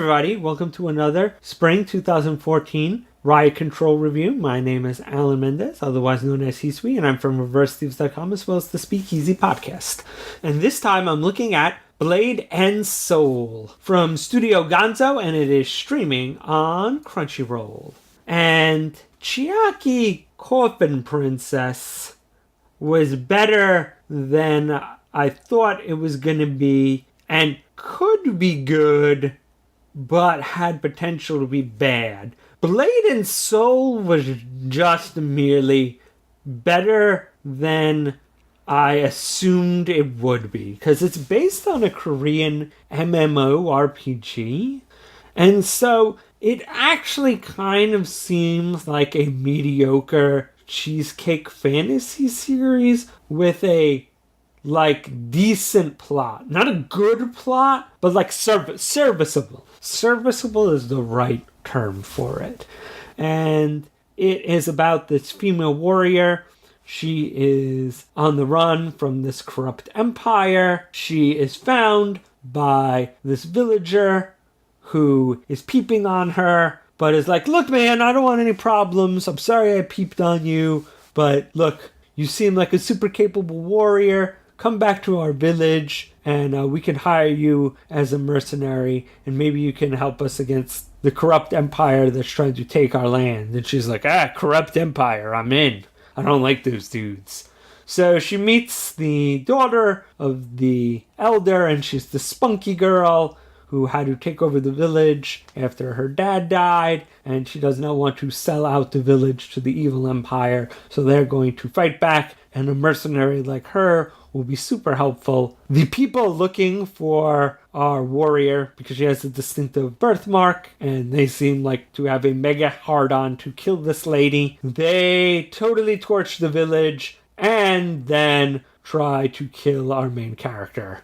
everybody, welcome to another Spring 2014 Riot Control review. My name is Alain Mendez, otherwise known as Hisui, and I'm from ReverseThieves.com as well as the Speakeasy podcast. And this time I'm looking at Blade and Soul from Studio Gonzo, and it is streaming on Crunchyroll. And Chiaki Coffin Princess was better than I thought it was going to be, and could be good, but had potential to be bad. Blade and Soul was just merely better than I assumed it would be, because it's based on a Korean MMORPG, and so it actually kind of seems like a mediocre cheesecake fantasy series with a decent plot. Not a good plot, but serviceable. Serviceable is the right term for it. And it is about this female warrior. She is on the run from this corrupt empire. She is found by this villager who is peeping on her, but is like, look man, I don't want any problems. I'm sorry I peeped on you, but look, you seem like a super capable warrior. Come back to our village and we can hire you as a mercenary and maybe you can help us against the corrupt empire that's trying to take our land. And she's like, corrupt empire, I'm in. I don't like those dudes. So she meets the daughter of the elder, and she's the spunky girl who had to take over the village after her dad died, and she does not want to sell out the village to the evil empire, so they're going to fight back, and a mercenary like her will be super helpful. The people looking for our warrior, because she has a distinctive birthmark, and they seem like to have a mega hard-on to kill this lady, they totally torch the village, and then try to kill our main character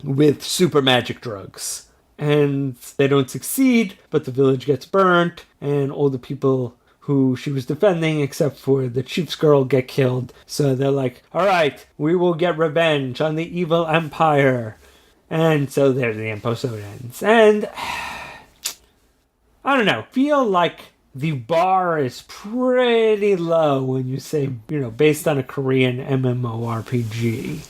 with super magic drugs. And they don't succeed, but the village gets burnt, and all the people who she was defending, except for the chief's girl, get killed. So they're like, alright, we will get revenge on the evil empire. And so there the episode ends. And I don't know, feel like the bar is pretty low when you say, based on a Korean MMORPG.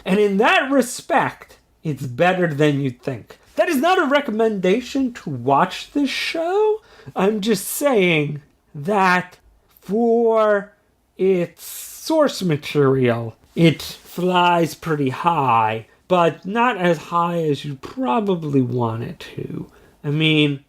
And in that respect, it's better than you'd think. That is not a recommendation to watch this show. I'm just saying that for its source material, it flies pretty high, but not as high as you probably want it to. I mean,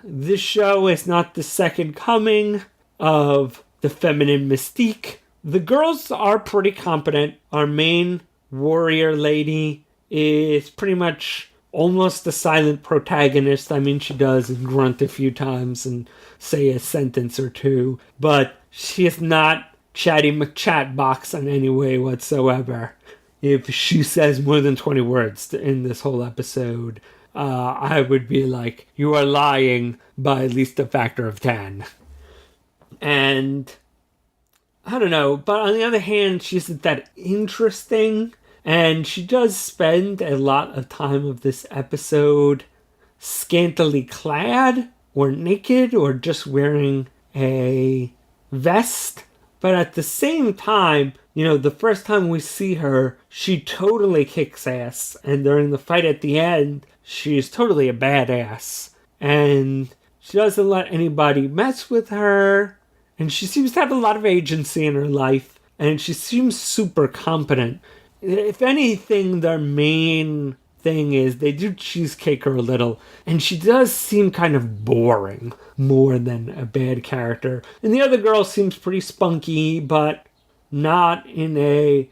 this show is not the second coming of the feminine mystique. The girls are pretty competent. Our main warrior lady is pretty much almost a silent protagonist. I mean, she does grunt a few times and say a sentence or two, but she is not Chatty McChatbox in any way whatsoever. If she says more than 20 words in this whole episode, I would be like, you are lying by at least a factor of 10. And I don't know, but on the other hand, she isn't that interesting. And she does spend a lot of time of this episode scantily clad or naked or just wearing a vest. But at the same time, the first time we see her, she totally kicks ass. And during the fight at the end, she's totally a badass. And she doesn't let anybody mess with her. And she seems to have a lot of agency in her life. And she seems super competent. If anything, their main thing is they do cheesecake her a little, and she does seem kind of boring more than a bad character. And the other girl seems pretty spunky, but not in a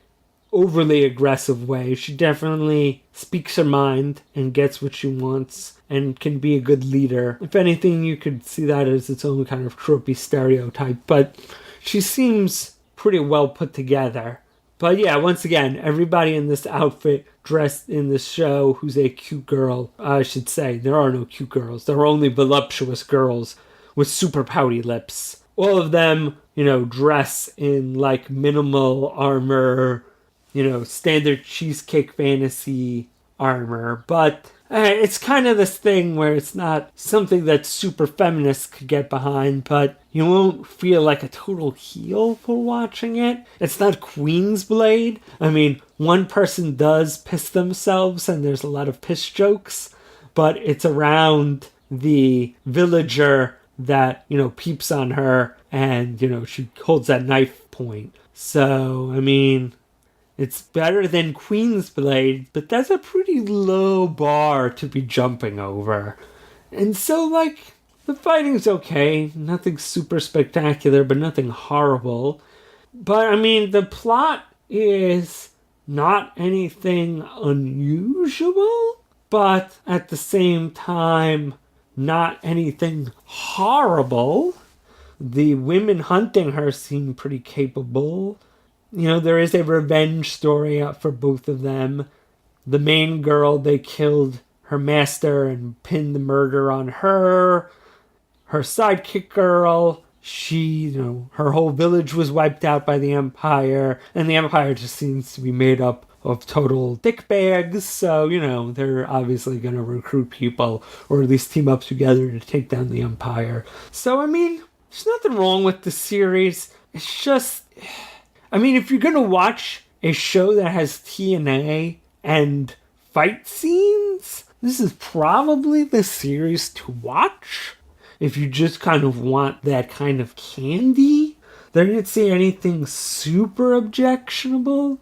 overly aggressive way. She definitely speaks her mind and gets what she wants and can be a good leader. If anything, you could see that as its own kind of tropey stereotype, but she seems pretty well put together. But yeah, once again, everybody in this outfit dressed in this show who's a cute girl, I should say, there are no cute girls. There are only voluptuous girls with super pouty lips. All of them, dress in minimal armor, standard cheesecake fantasy armor. But It's kind of this thing where it's not something that super feminists could get behind, but you won't feel like a total heel for watching it. It's not Queen's Blade. I mean, one person does piss themselves and there's a lot of piss jokes, but it's around the villager that, peeps on her and, she holds that knife point. So, I mean, it's better than Queen's Blade, but that's a pretty low bar to be jumping over. And so, the fighting's okay. Nothing super spectacular, but nothing horrible. But, I mean, the plot is not anything unusual, but at the same time, not anything horrible. The women hunting her seem pretty capable. There is a revenge story out for both of them. The main girl, they killed her master and pinned the murder on her. Her sidekick girl, she, her whole village was wiped out by the Empire. And the Empire just seems to be made up of total dickbags. So, they're obviously going to recruit people or at least team up together to take down the Empire. So, I mean, there's nothing wrong with the series. It's just... I mean, if you're going to watch a show that has TNA and fight scenes, this is probably the series to watch. If you just kind of want that kind of candy, they didn't say anything super objectionable.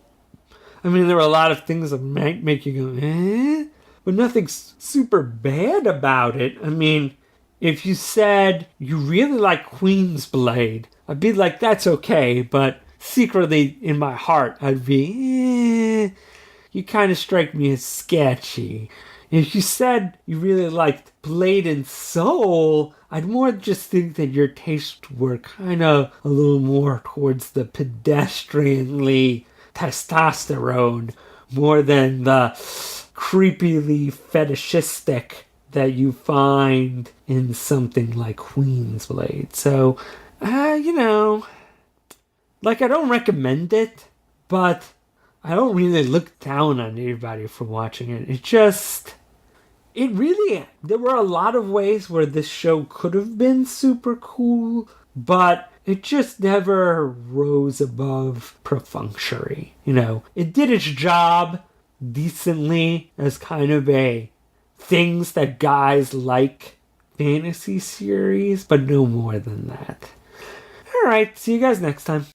I mean, there are a lot of things that might make you go, eh? But nothing super bad about it. I mean, if you said you really like Queen's Blade, I'd be like, that's okay, but... secretly, in my heart, I'd be, you kind of strike me as sketchy. If you said you really liked Blade and Soul, I'd more just think that your tastes were kind of a little more towards the pedestrianly testosterone, more than the creepily fetishistic that you find in something like Queen's Blade. So, I don't recommend it, but I don't really look down on anybody for watching it. There were a lot of ways where this show could have been super cool, but it just never rose above perfunctory. It did its job decently as kind of a things that guys like fantasy series, but no more than that. Alright, see you guys next time.